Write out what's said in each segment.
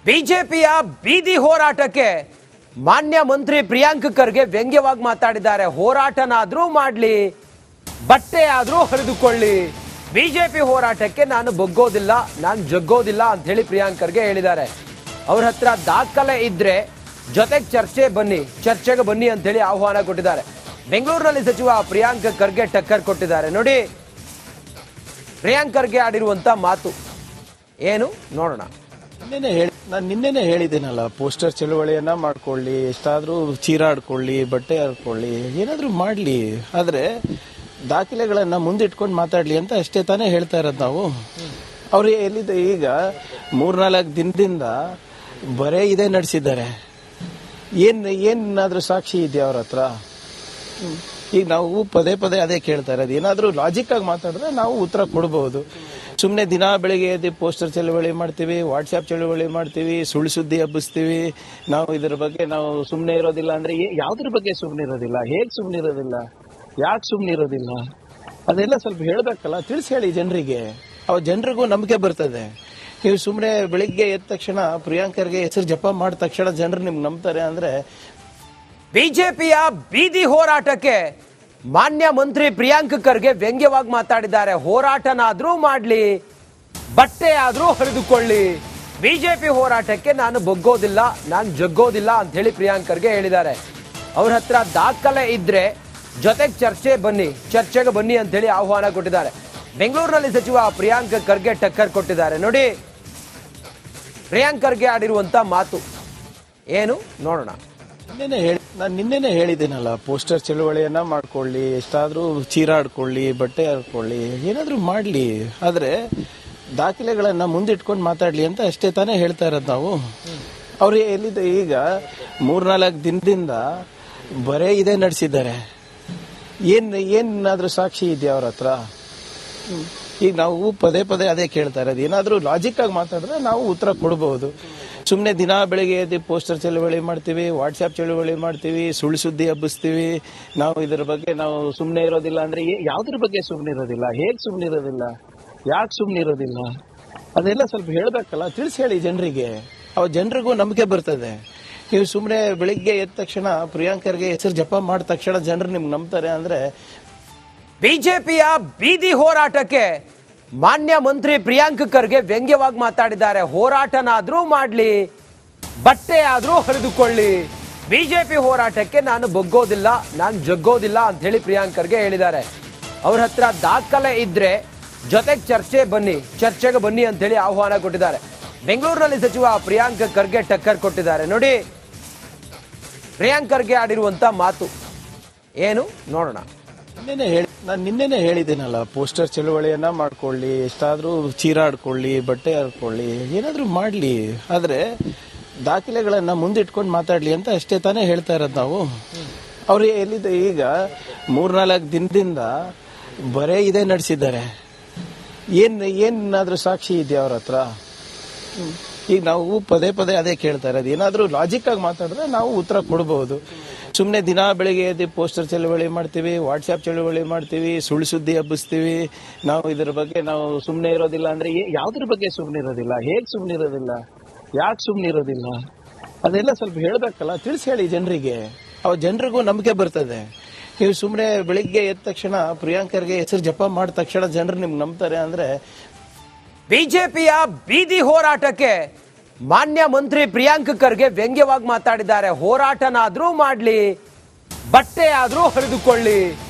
ಬಿಜೆಪಿಯ ಬೀದಿ ಹೋರಾಟಕ್ಕೆ ಮಾನ್ಯ ಮಂತ್ರಿ ಪ್ರಿಯಾಂಕ್ ಖರ್ಗೆ ವ್ಯಂಗ್ಯವಾಗಿ ಮಾತಾಡಿದ್ದಾರೆ. ಹೋರಾಟನಾದ್ರೂ ಮಾಡ್ಲಿ, ಬಟ್ಟೆ ಆದ್ರೂ ಹರಿದುಕೊಳ್ಳಿ, ಬಿಜೆಪಿ ಹೋರಾಟಕ್ಕೆ ನಾನು ಬಗ್ಗೋದಿಲ್ಲ, ನಾನು ಜಗ್ಗೋದಿಲ್ಲ ಅಂತ ಹೇಳಿ ಪ್ರಿಯಾಂಕ್ ಖರ್ಗೆ ಹೇಳಿದ್ದಾರೆ. ಅವ್ರ ಹತ್ರ ದಾಖಲೆ ಇದ್ರೆ ಜೊತೆಗೆ ಚರ್ಚೆಗೆ ಬನ್ನಿ ಅಂತ ಹೇಳಿ ಆಹ್ವಾನ ಕೊಟ್ಟಿದ್ದಾರೆ. ಬೆಂಗಳೂರಿನಲ್ಲಿ ಸಚಿವ ಪ್ರಿಯಾಂಕ್ ಖರ್ಗೆ ಟಕ್ಕರ್ ಕೊಟ್ಟಿದ್ದಾರೆ. ನೋಡಿ ಪ್ರಿಯಾಂಕ್ ಖರ್ಗೆ ಆಡಿರುವಂತ ಮಾತು ಏನು ನೋಡೋಣ. ನಾನು ನಿನ್ನೆನೆ ಹೇಳಿದ್ದೀನಲ್ಲ, ಪೋಸ್ಟರ್ ಚಳುವಳಿಯನ್ನ ಮಾಡ್ಕೊಳ್ಳಿ, ಎಷ್ಟಾದ್ರೂ ಚೀರಾಡ್ಕೊಳ್ಳಿ, ಬಟ್ಟೆ ಹರ್ಕೊಳ್ಳಿ, ಏನಾದ್ರೂ ಮಾಡ್ಲಿ, ಆದ್ರೆ ದಾಖಲೆಗಳನ್ನ ಮುಂದಿಟ್ಕೊಂಡು ಮಾತಾಡ್ಲಿ ಅಂತ ಅಷ್ಟೇ ತಾನೇ ಹೇಳ್ತಾ ಇರೋದು ನಾವು. ಅವ್ರು ಎಲ್ಲಿದೆ ಈಗ 3-4 ದಿನದಿಂದ ಬರೇ ಇದೇ ನಡೆಸಿದ್ದಾರೆ. ಏನಾದ್ರೂ ಸಾಕ್ಷಿ ಇದೆಯಾ ಅವ್ರ ಹತ್ರ? ಈಗ ನಾವು ಪದೇ ಪದೇ ಅದೇ ಕೇಳ್ತಾ ಇರೋದು. ಏನಾದ್ರೂ ಲಾಜಿಕ್ ಆಗಿ ಮಾತಾಡಿದ್ರೆ ನಾವು ಉತ್ತರ ಕೊಡಬಹುದು. ಸುಮ್ಮನೆ ದಿನ ಬೆಳಿಗ್ಗೆ ಎದ್ದು ಪೋಸ್ಟರ್ ಚಳುವಳಿ ಮಾಡ್ತೀವಿ, ವಾಟ್ಸ್ಆಪ್ ಚಳುವಳಿ ಮಾಡ್ತೀವಿ, ಸುಳ್ಳು ಸುದ್ದಿ ಹಬ್ಬಿಸ್ತೀವಿ. ನಾವು ಇದ್ರ ಬಗ್ಗೆ ನಾವು ಸುಮ್ಮನೆ ಇರೋದಿಲ್ಲ ಅಂದ್ರೆ ಯಾವ್ದ್ರ ಬಗ್ಗೆ ಸುಮ್ಮನೆ ಇರೋದಿಲ್ಲ, ಹೇಗ್ ಸುಮ್ಮನೆ ಇರೋದಿಲ್ಲ, ಯಾಕೆ ಸುಮ್ಮನೆ ಇರೋದಿಲ್ಲ, ಅದೆಲ್ಲ ಸ್ವಲ್ಪ ಹೇಳ್ಬೇಕಲ್ಲ, ತಿಳಿಸಿ ಹೇಳಿ ಜನರಿಗೆ. ಅವ ಜನರಿಗೂ ನಂಬಿಕೆ ಬರ್ತದೆ. ನೀವು ಸುಮ್ಮನೆ ಬೆಳಿಗ್ಗೆ ಎದ್ದ ತಕ್ಷಣ ಪ್ರಿಯಾಂಕ್ ಖರ್ಗೆ ಹೆಸರು ಜಪ ಮಾಡಿದ ತಕ್ಷಣ ಜನರು ನಿಮ್ಗೆ ನಂಬ್ತಾರೆ ಅಂದ್ರೆ. ಬಿಜೆಪಿಯ ಬೀದಿ ಹೋರಾಟಕ್ಕೆ ಮಾನ್ಯ ಮಂತ್ರಿ ಪ್ರಿಯಾಂಕ್ ಖರ್ಗೆ ವ್ಯಂಗ್ಯವಾಗಿ ಮಾತಾಡಿದ್ದಾರೆ. ಹೋರಾಟನಾದ್ರೂ ಮಾಡ್ಲಿ, ಬಟ್ಟೆ ಆದ್ರೂ ಹರಿದುಕೊಳ್ಳಿ, ಬಿಜೆಪಿ ಹೋರಾಟಕ್ಕೆ ನಾನು ಬಗ್ಗೋದಿಲ್ಲ, ನಾನು ಜಗ್ಗೋದಿಲ್ಲ ಅಂತ ಹೇಳಿ ಪ್ರಿಯಾಂಕ್ ಖರ್ಗೆ ಹೇಳಿದ್ದಾರೆ. ಅವ್ರ ಹತ್ರ ದಾಖಲೆ ಇದ್ರೆ ಜೊತೆಗೆ ಚರ್ಚೆಗೆ ಬನ್ನಿ ಅಂತ ಹೇಳಿ ಆಹ್ವಾನ ಕೊಟ್ಟಿದ್ದಾರೆ. ಬೆಂಗಳೂರಿನಲ್ಲಿ ಸಚಿವ ಪ್ರಿಯಾಂಕ್ ಖರ್ಗೆ ಟಕ್ಕರ್ ಕೊಟ್ಟಿದ್ದಾರೆ. ನೋಡಿ ಪ್ರಿಯಾಂಕ್ ಖರ್ಗೆ ಆಡಿರುವಂತ ಮಾತು ಏನು ನೋಡೋಣ. ನಾನು ನಿನ್ನೆನೆ ಹೇಳಿದ್ದೀನಲ್ಲ, ಪೋಸ್ಟರ್ ಚಳುವಳಿಯನ್ನ ಮಾಡ್ಕೊಳ್ಳಿ, ಎಷ್ಟಾದ್ರೂ ಚೀರಾಡ್ಕೊಳ್ಳಿ, ಬಟ್ಟೆ ಹರ್ಕೊಳ್ಳಿ, ಏನಾದ್ರೂ ಮಾಡ್ಲಿ, ಆದ್ರೆ ದಾಖಲೆಗಳನ್ನ ಮುಂದಿಟ್ಕೊಂಡು ಮಾತಾಡ್ಲಿ ಅಂತ ಅಷ್ಟೇ ತಾನೇ ಹೇಳ್ತಾ ಇರೋದು ನಾವು. ಅವ್ರು ಎಲ್ಲಿದೆ ಈಗ 3-4 ದಿನದಿಂದ ಬರೇ ಇದೇ ನಡೆಸಿದ್ದಾರೆ. ಏನಾದ್ರೂ ಸಾಕ್ಷಿ ಇದೆಯಾ ಅವ್ರ ಹತ್ರ? ಈಗ ನಾವು ಪದೇ ಪದೇ ಅದೇ ಕೇಳ್ತಾ ಇರೋದು. ಏನಾದ್ರೂ ಲಾಜಿಕ್ ಆಗಿ ಮಾತಾಡಿದ್ರೆ ನಾವು ಉತ್ತರ ಕೊಡಬಹುದು. ಸುಮ್ಮನೆ ದಿನ ಬೆಳಿಗ್ಗೆ ಎದ್ದು ಪೋಸ್ಟರ್ ಚಳುವಳಿ ಮಾಡ್ತೀವಿ, ವಾಟ್ಸ್ಆಪ್ ಚಳುವಳಿ ಮಾಡ್ತೀವಿ, ಸುಳ್ಳು ಸುದ್ದಿ ಹಬ್ಬಿಸ್ತೀವಿ. ನಾವು ಇದ್ರ ಬಗ್ಗೆ ನಾವು ಸುಮ್ಮನೆ ಇರೋದಿಲ್ಲ ಅಂದ್ರೆ ಯಾವ್ದ್ರ ಬಗ್ಗೆ ಸುಮ್ಮನೆ ಇರೋದಿಲ್ಲ, ಹೇಗ್ ಸುಮ್ಮನೆ ಇರೋದಿಲ್ಲ, ಯಾಕೆ ಸುಮ್ಮನೆ ಇರೋದಿಲ್ಲ, ಅದೆಲ್ಲ ಸ್ವಲ್ಪ ಹೇಳ್ಬೇಕಲ್ಲ, ತಿಳಿಸಿ ಹೇಳಿ ಜನರಿಗೆ. ಅವ ಜನರಿಗೂ ನಂಬಿಕೆ ಬರ್ತದೆ. ನೀವು ಸುಮ್ಮನೆ ಬೆಳಿಗ್ಗೆ ಎದ್ದ ತಕ್ಷಣ ಪ್ರಿಯಾಂಕ್ ಖರ್ಗೆ ಹೆಸರು ಜಪ ಮಾಡಿದ ತಕ್ಷಣ ಜನರು ನಿಮ್ಗೆ ನಂಬ್ತಾರೆ ಅಂದ್ರೆ. ಬಿಜೆಪಿಯ ಬೀದಿ ಹೋರಾಟಕ್ಕೆ ಮಾನ್ಯ ಮಂತ್ರಿ ಪ್ರಿಯಾಂಕ್ ಖರ್ಗೆ ವ್ಯಂಗ್ಯವಾಗಿ ಮಾತಾಡಿದ್ದಾರೆ. ಹೋರಾಟನಾದ್ರೂ ಮಾಡ್ಲಿ, ಬಟ್ಟೆ ಆದ್ರೂ ಹರಿದುಕೊಳ್ಳಿ, ಬಿಜೆಪಿ ಹೋರಾಟಕ್ಕೆ ನಾನು ಬಗ್ಗೋದಿಲ್ಲ, ನಾನು ಜಗ್ಗೋದಿಲ್ಲ ಅಂತ ಹೇಳಿ ಪ್ರಿಯಾಂಕ್ ಖರ್ಗೆ ಹೇಳಿದ್ದಾರೆ. ಅವ್ರ ಹತ್ರ ದಾಖಲೆ ಇದ್ರೆ ಜೊತೆಗೆ ಚರ್ಚೆಗೆ ಬನ್ನಿ ಅಂತ ಹೇಳಿ ಆಹ್ವಾನ ಕೊಟ್ಟಿದ್ದಾರೆ. ಬೆಂಗಳೂರಿನಲ್ಲಿ ಸಚಿವ ಪ್ರಿಯಾಂಕ್ ಖರ್ಗೆ ಟಕ್ಕರ್ ಕೊಟ್ಟಿದ್ದಾರೆ. ನೋಡಿ ಪ್ರಿಯಾಂಕ್ ಖರ್ಗೆ ಆಡಿರುವಂತ ಮಾತು ಏನು ನೋಡೋಣ. ನಾನು ನಿನ್ನೆನೆ ಹೇಳಿದ್ದೀನಲ್ಲ, ಪೋಸ್ಟರ್ ಚಳುವಳಿಯನ್ನ ಮಾಡ್ಕೊಳ್ಳಿ, ಎಷ್ಟಾದ್ರೂ ಚೀರಾಡ್ಕೊಳ್ಳಿ, ಬಟ್ಟೆ ಹರ್ಕೊಳ್ಳಿ, ಏನಾದ್ರೂ ಮಾಡ್ಲಿ, ಆದ್ರೆ ದಾಖಲೆಗಳನ್ನ ಮುಂದಿಟ್ಕೊಂಡು ಮಾತಾಡ್ಲಿ ಅಂತ ಅಷ್ಟೇ ತಾನೇ ಹೇಳ್ತಾ ಇರೋದು ನಾವು. ಅವ್ರು ಎಲ್ಲಿದೆ ಈಗ 3-4 ದಿನದಿಂದ ಬರೇ ಇದೇ ನಡೆಸಿದ್ದಾರೆ. ಏನಾದ್ರೂ ಸಾಕ್ಷಿ ಇದೆಯಾ ಅವ್ರ ಹತ್ರ? ಈಗ ನಾವು ಪದೇ ಪದೇ ಅದೇ ಕೇಳ್ತಾ ಇರೋದು. ಏನಾದ್ರೂ ಲಾಜಿಕ್ ಆಗಿ ಮಾತಾಡಿದ್ರೆ ನಾವು ಉತ್ತರ ಕೊಡಬಹುದು. ಸುಮ್ಮನೆ ದಿನ ಬೆಳಿಗ್ಗೆ ಎದ್ದು ಪೋಸ್ಟರ್ ಚಳುವಳಿ ಮಾಡ್ತೀವಿ, ವಾಟ್ಸ್ಆಪ್ ಚಳುವಳಿ ಮಾಡ್ತೀವಿ, ಸುಳ್ಳು ಸುದ್ದಿ ಹಬ್ಬಿಸ್ತೀವಿ. ನಾವು ಇದ್ರ ಬಗ್ಗೆ ನಾವು ಸುಮ್ಮನೆ ಇರೋದಿಲ್ಲ ಅಂದ್ರೆ ಯಾವ್ದ್ರ ಬಗ್ಗೆ ಸುಮ್ಮನೆ ಇರೋದಿಲ್ಲ, ಹೇಗ್ ಸುಮ್ಮನೆ ಇರೋದಿಲ್ಲ, ಯಾಕೆ ಸುಮ್ಮನೆ ಇರೋದಿಲ್ಲ, ಅದೆಲ್ಲ ಸ್ವಲ್ಪ ಹೇಳ್ಬೇಕಲ್ಲ, ತಿಳಿಸಿ ಹೇಳಿ ಜನರಿಗೆ. ಅವ ಜನರಿಗೂ ನಂಬಿಕೆ ಬರ್ತದೆ. ನೀವು ಸುಮ್ಮನೆ ಬೆಳಿಗ್ಗೆ ಎದ್ದ ತಕ್ಷಣ ಪ್ರಿಯಾಂಕ್ ಖರ್ಗೆ ಹೆಸರು ಜಪ ಮಾಡಿದ ತಕ್ಷಣ ಜನರು ನಿಮ್ಗೆ ನಂಬ್ತಾರೆ ಅಂದ್ರೆ. ಬಿಜೆಪಿಯ ಬೀದಿ ಹೋರಾಟಕ್ಕೆ ಮಾನ್ಯ ಮಂತ್ರಿ ಪ್ರಿಯಾಂಕ್ ಖರ್ಗೆ ವ್ಯಂಗ್ಯವಾಗಿ ಮಾತಾಡಿದ್ದಾರೆ. ಹೋರಾಟನಾದ್ರೂ ಮಾಡ್ಲಿ, ಬಟ್ಟೆ ಆದ್ರೂ ಹರಿದುಕೊಳ್ಳಿ,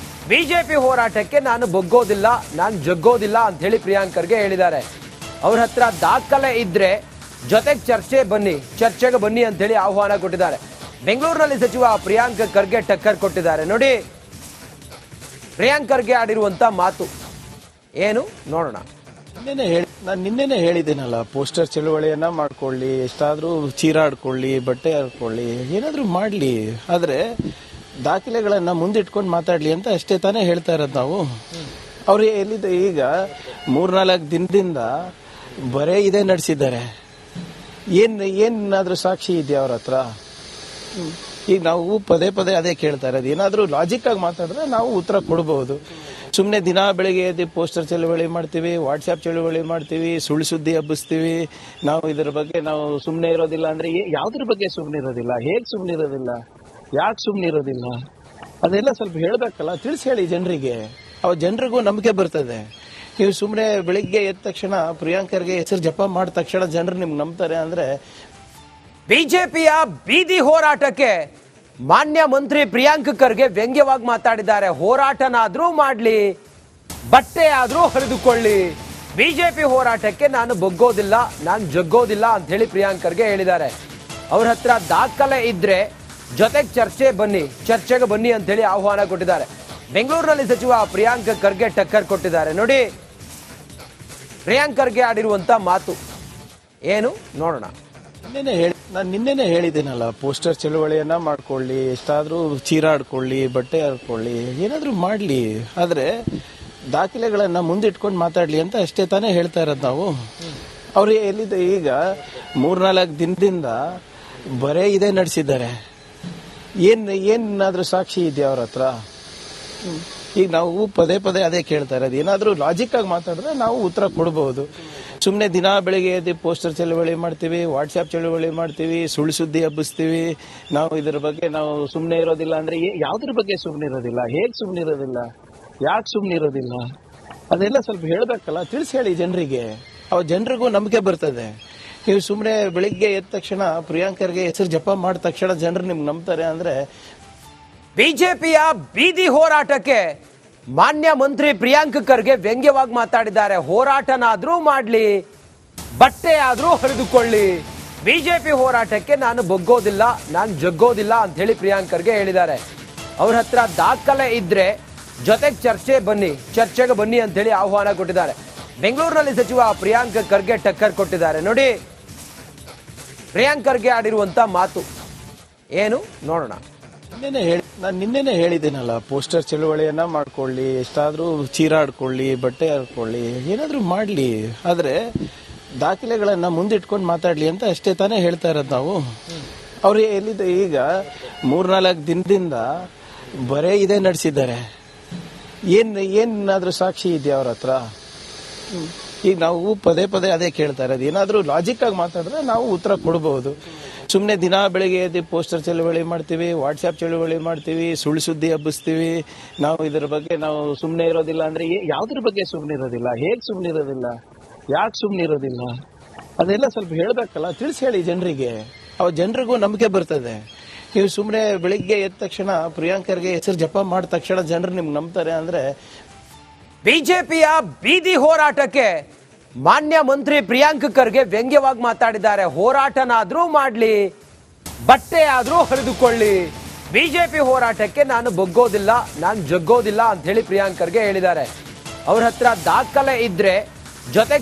ಬಿಜೆಪಿ ಹೋರಾಟಕ್ಕೆ ನಾನು ಬಗ್ಗೋದಿಲ್ಲ, ನಾನು ಜಗ್ಗೋದಿಲ್ಲ ಅಂತ ಹೇಳಿ ಪ್ರಿಯಾಂಕ್ ಖರ್ಗೆ ಹೇಳಿದ್ದಾರೆ. ಅವ್ರ ಹತ್ರ ದಾಖಲೆ ಇದ್ರೆ ಜೊತೆಗೆ ಚರ್ಚೆಗೆ ಬನ್ನಿ ಅಂತ ಹೇಳಿ ಆಹ್ವಾನ ಕೊಟ್ಟಿದ್ದಾರೆ. ಬೆಂಗಳೂರಿನಲ್ಲಿ ಸಚಿವ ಪ್ರಿಯಾಂಕ್ ಖರ್ಗೆ ಟಕ್ಕರ್ ಕೊಟ್ಟಿದ್ದಾರೆ. ನೋಡಿ ಪ್ರಿಯಾಂಕ್ ಖರ್ಗೆ ಆಡಿರುವಂತ ಮಾತು ಏನು ನೋಡೋಣ. ನಾನು ನಿನ್ನೆನೆ ಹೇಳಿದ್ದೀನಲ್ಲ, ಪೋಸ್ಟರ್ ಚಳುವಳಿಯನ್ನ ಮಾಡ್ಕೊಳ್ಳಿ, ಎಷ್ಟಾದ್ರೂ ಚೀರಾಡ್ಕೊಳ್ಳಿ, ಬಟ್ಟೆ ಹರ್ಕೊಳ್ಳಿ, ಏನಾದ್ರೂ ಮಾಡ್ಲಿ, ಆದ್ರೆ ದಾಖಲೆಗಳನ್ನ ಮುಂದಿಟ್ಕೊಂಡು ಮಾತಾಡ್ಲಿ ಅಂತ ಅಷ್ಟೇ ತಾನೇ ಹೇಳ್ತಾ ಇರೋದು ನಾವು. ಅವ್ರು ಎಲ್ಲಿದೆ ಈಗ 3-4 ದಿನದಿಂದ ಬರೇ ಇದೇ ನಡೆಸಿದ್ದಾರೆ. ಏನಾದ್ರೂ ಸಾಕ್ಷಿ ಇದೆಯಾ ಅವ್ರ ಹತ್ರ? ಈಗ ನಾವು ಪದೇ ಪದೇ ಅದೇ ಕೇಳ್ತಾ ಇರೋದು. ಏನಾದ್ರೂ ಲಾಜಿಕ್ ಆಗಿ ಮಾತಾಡಿದ್ರೆ ನಾವು ಉತ್ತರ ಕೊಡಬಹುದು. ಸುಮ್ಮನೆ ದಿನ ಬೆಳಿಗ್ಗೆ ಎದ್ದು ಪೋಸ್ಟರ್ ಚಳವಳಿ ಮಾಡ್ತೀವಿ, ವಾಟ್ಸ್ಆಪ್ ಚಳವಳಿ ಮಾಡ್ತೀವಿ, ಸುಳ್ಳು ಸುದ್ದಿ ಹಬ್ಬಿಸ್ತೀವಿ. ನಾವು ಇದರ ಬಗ್ಗೆ ನಾವು ಸುಮ್ಮನೆ ಇರೋದಿಲ್ಲ ಅಂದ್ರೆ ಯಾವ್ದ್ರ ಬಗ್ಗೆ ಸುಮ್ಮನೆ ಇರೋದಿಲ್ಲ, ಹೇಗ್ ಸುಮ್ಮನೆ ಇರೋದಿಲ್ಲ, ಯಾಕೆ ಸುಮ್ಮನೆ ಇರೋದಿಲ್ಲ, ಅದೆಲ್ಲ ಸ್ವಲ್ಪ ಹೇಳ್ಬೇಕಲ್ಲ, ತಿಳಿಸಿ ಹೇಳಿ ಜನರಿಗೆ. ಅವ ಜನರಿಗೂ ನಂಬಿಕೆ ಬರ್ತದೆ. ನೀವು ಸುಮ್ಮನೆ ಬೆಳಿಗ್ಗೆ ಎದ್ದ ತಕ್ಷಣ ಪ್ರಿಯಾಂಕರ್ಗೆ ಹೆಸರು ಜಪ ಮಾಡಿದ ತಕ್ಷಣ ಜನರು ನಿಮ್ಗೆ ನಂಬ್ತಾರೆ ಅಂದ್ರೆ. ಬಿಜೆಪಿಯ ಬೀದಿ ಹೋರಾಟಕ್ಕೆ ಮಾನ್ಯ ಮಂತ್ರಿ ಪ್ರಿಯಾಂಕ್ ಖರ್ಗೆ ವ್ಯಂಗ್ಯವಾಗಿ ಮಾತಾಡಿದ್ದಾರೆ. ಹೋರಾಟನಾದ್ರೂ ಮಾಡ್ಲಿ, ಬಟ್ಟೆ ಆದ್ರೂ ಹರಿದುಕೊಳ್ಳಿ, ಬಿಜೆಪಿ ಹೋರಾಟಕ್ಕೆ ನಾನು ಬಗ್ಗೋದಿಲ್ಲ, ನಾನು ಜಗ್ಗೋದಿಲ್ಲ ಅಂತ ಹೇಳಿ ಪ್ರಿಯಾಂಕ್ ಖರ್ಗೆ ಹೇಳಿದ್ದಾರೆ. ಅವ್ರ ಹತ್ರ ದಾಖಲೆ ಇದ್ರೆ ಜೊತೆಗೆ ಚರ್ಚೆಗೆ ಬನ್ನಿ ಅಂತ ಹೇಳಿ ಆಹ್ವಾನ ಕೊಟ್ಟಿದ್ದಾರೆ. ಬೆಂಗಳೂರಿನಲ್ಲಿ ಸಚಿವ ಪ್ರಿಯಾಂಕ್ ಖರ್ಗೆ ಟಕ್ಕರ್ ಕೊಟ್ಟಿದ್ದಾರೆ. ನೋಡಿ ಪ್ರಿಯಾಂಕ್ ಖರ್ಗೆ ಆಡಿರುವಂತ ಮಾತು ಏನು ನೋಡೋಣ. ನಾನು ನಿನ್ನೆನೆ ಹೇಳಿದ್ದೀನಲ್ಲ, ಪೋಸ್ಟರ್ ಚಳವಳಿಯನ್ನ ಮಾಡ್ಕೊಳ್ಳಿ, ಎಷ್ಟಾದ್ರೂ ಚೀರಾಡ್ಕೊಳ್ಳಿ, ಬಟ್ಟೆ ಹರ್ಕೊಳ್ಳಿ, ಏನಾದ್ರೂ ಮಾಡ್ಲಿ, ಆದ್ರೆ ದಾಖಲೆಗಳನ್ನ ಮುಂದಿಟ್ಕೊಂಡು ಮಾತಾಡ್ಲಿ ಅಂತ ಅಷ್ಟೇ ತಾನೇ ಹೇಳ್ತಾ ಇರೋದು ನಾವು. ಅವ್ರು ಎಲ್ಲಿದೆ ಈಗ 3-4 ದಿನದಿಂದ ಬರೇ ಇದೇ ನಡೆಸಿದ್ದಾರೆ. ಏನಾದ್ರೂ ಸಾಕ್ಷಿ ಇದೆಯಾ ಅವ್ರ ಹತ್ರ? ಈಗ ನಾವು ಪದೇ ಪದೇ ಅದೇ ಕೇಳ್ತಾ ಇರೋದು. ಏನಾದ್ರೂ ಲಾಜಿಕ್ ಆಗಿ ಮಾತಾಡಿದ್ರೆ ನಾವು ಉತ್ತರ ಕೊಡಬಹುದು. ಸುಮ್ಮನೆ ದಿನ ಬೆಳಿಗ್ಗೆ ಎದ್ದು ಪೋಸ್ಟರ್ ಚಳವಳಿ ಮಾಡ್ತೀವಿ, ವಾಟ್ಸ್ಆಪ್ ಚಳವಳಿ ಮಾಡ್ತೀವಿ, ಸುಳ್ಳು ಸುದ್ದಿ ಹಬ್ಬಿಸ್ತೀವಿ. ನಾವು ಇದರ ಬಗ್ಗೆ ನಾವು ಸುಮ್ಮನೆ ಇರೋದಿಲ್ಲ ಅಂದ್ರೆ ಯಾವ್ದ್ರ ಬಗ್ಗೆ ಸುಮ್ಮನೆ ಇರೋದಿಲ್ಲ, ಹೇಗ್ ಸುಮ್ಮನೆ ಇರೋದಿಲ್ಲ, ಯಾಕೆ ಸುಮ್ಮನೆ ಇರೋದಿಲ್ಲ, ಅದೆಲ್ಲ ಸ್ವಲ್ಪ ಹೇಳ್ಬೇಕಲ್ಲ, ತಿಳಿಸಿ ಹೇಳಿ ಜನರಿಗೆ. ಅವ ಜನರಿಗೂ ನಂಬಿಕೆ ಬರ್ತದೆ. ನೀವು ಸುಮ್ಮನೆ ಬೆಳಿಗ್ಗೆ ಎದ್ದ ತಕ್ಷಣ ಪ್ರಿಯಾಂಕರ್ಗೆ ಹೆಸರು ಜಪ ಮಾಡಿದ ತಕ್ಷಣ ಜನರು ನಿಮ್ಗೆ ನಂಬ್ತಾರೆ ಅಂದ್ರೆ. ಬಿಜೆಪಿಯ ಬೀದಿ ಹೋರಾಟಕ್ಕೆ ಮಾನ್ಯ ಮಂತ್ರಿ ಪ್ರಿಯಾಂಕ್ ಖರ್ಗೆ ವ್ಯಂಗ್ಯವಾಗಿ ಮಾತಾಡಿದ್ದಾರೆ. ಹೋರಾಟನಾದ್ರೂ ಮಾಡ್ಲಿ, ಬಟ್ಟೆ ಆದ್ರೂ ಹರಿದುಕೊಳ್ಳಿ, ಬಿಜೆಪಿ ಹೋರಾಟಕ್ಕೆ ನಾನು ಬಗ್ಗೋದಿಲ್ಲ, ನಾನು ಜಗ್ಗೋದಿಲ್ಲ ಅಂತ ಹೇಳಿ ಪ್ರಿಯಾಂಕ್ ಖರ್ಗೆ ಹೇಳಿದ್ದಾರೆ. ಅವ್ರ ಹತ್ರ ದಾಖಲೆ ಇದ್ರೆ ಜೊತೆಗೆ ಚರ್ಚೆಗೆ ಬನ್ನಿ ಅಂತ ಹೇಳಿ ಆಹ್ವಾನ ಕೊಟ್ಟಿದ್ದಾರೆ. ಬೆಂಗಳೂರಿನಲ್ಲಿ ಸಚಿವ ಪ್ರಿಯಾಂಕ್ ಖರ್ಗೆ ಟಕ್ಕರ್ ಕೊಟ್ಟಿದ್ದಾರೆ. ನೋಡಿ ಪ್ರಿಯಾಂಕ್ ಖರ್ಗೆ ಆಡಿರುವಂತ ಮಾತು ಏನು ನೋಡೋಣ. ನಾನು ನಿನ್ನೆನೆ ಹೇಳಿದ್ದೀನಲ್ಲ, ಪೋಸ್ಟರ್ ಚಳವಳಿಯನ್ನ ಮಾಡ್ಕೊಳ್ಳಿ, ಎಷ್ಟಾದ್ರೂ ಚೀರಾಡ್ಕೊಳ್ಳಿ, ಬಟ್ಟೆ ಹರ್ಕೊಳ್ಳಿ, ಏನಾದ್ರೂ ಮಾಡ್ಲಿ, ಆದ್ರೆ ದಾಖಲೆಗಳನ್ನ ಮುಂದಿಟ್ಕೊಂಡು ಮಾತಾಡ್ಲಿ ಅಂತ ಅಷ್ಟೇ ತಾನೇ ಹೇಳ್ತಾ ಇರೋದು ನಾವು. ಅವ್ರು ಎಲ್ಲಿದೆ ಈಗ 3-4 ದಿನದಿಂದ ಬರೇ ಇದೇ ನಡೆಸಿದ್ದಾರೆ. ಏನಾದ್ರೂ ಸಾಕ್ಷಿ ಇದೆಯಾ ಅವ್ರ ಹತ್ರ? ಈಗ ನಾವು ಪದೇ ಪದೇ ಅದೇ ಕೇಳ್ತಾ ಇರೋದು. ಏನಾದ್ರೂ ಲಾಜಿಕ್ ಆಗಿ ಮಾತಾಡಿದ್ರೆ ನಾವು ಉತ್ತರ ಕೊಡಬಹುದು. ಸುಮ್ಮನೆ ದಿನ ಬೆಳಿಗ್ಗೆ ಎದ್ದು ಪೋಸ್ಟರ್ ಚಳವಳಿ ಮಾಡ್ತೀವಿ, ವಾಟ್ಸ್ಆಪ್ ಚಳವಳಿ ಮಾಡ್ತೀವಿ, ಸುಳ್ಳು ಸುದ್ದಿ ಹಬ್ಬಿಸ್ತೀವಿ. ನಾವು ಇದರ ಬಗ್ಗೆ ನಾವು ಸುಮ್ಮನೆ ಇರೋದಿಲ್ಲ ಅಂದ್ರೆ ಯಾವ್ದ್ರ ಬಗ್ಗೆ ಸುಮ್ಮನೆ ಇರೋದಿಲ್ಲ, ಹೇಗ್ ಸುಮ್ಮನೆ ಇರೋದಿಲ್ಲ, ಯಾಕೆ ಸುಮ್ಮನೆ ಇರೋದಿಲ್ಲ, ಅದೆಲ್ಲ ಸ್ವಲ್ಪ ಹೇಳ್ಬೇಕಲ್ಲ, ತಿಳಿಸಿ ಹೇಳಿ ಜನರಿಗೆ. ಅವ ಜನರಿಗೂ ನಂಬಿಕೆ ಬರ್ತದೆ. ನೀವು ಸುಮ್ಮನೆ ಬೆಳಿಗ್ಗೆ ಎದ್ದ ತಕ್ಷಣ ಪ್ರಿಯಾಂಕರ್ಗೆ ಹೆಸರು ಜಪ ಮಾಡಿದ ತಕ್ಷಣ ಜನರು ನಿಮ್ಗೆ ನಂಬ್ತಾರೆ ಅಂದ್ರೆ. ಬಿಜೆಪಿಯ ಬೀದಿ ಹೋರಾಟಕ್ಕೆ ಮಾನ್ಯ ಮಂತ್ರಿ ಪ್ರಿಯಾಂಕ್ ಖರ್ಗೆ ವ್ಯಂಗ್ಯವಾಗಿ ಮಾತಾಡಿದ್ದಾರೆ. ಹೋರಾಟನಾದ್ರೂ ಮಾಡ್ಲಿ, ಬಟ್ಟೆ ಆದ್ರೂ ಹರಿದುಕೊಳ್ಳಿ, ಬಿಜೆಪಿ ಹೋರಾಟಕ್ಕೆ ನಾನು ಬಗ್ಗೋದಿಲ್ಲ, ನಾನು ಜಗ್ಗೋದಿಲ್ಲ ಅಂತ ಹೇಳಿ ಪ್ರಿಯಾಂಕ್ ಖರ್ಗೆ ಹೇಳಿದ್ದಾರೆ. ಅವ್ರ ಹತ್ರ ದಾಖಲೆ ಇದ್ರೆ ಜೊತೆಗೆ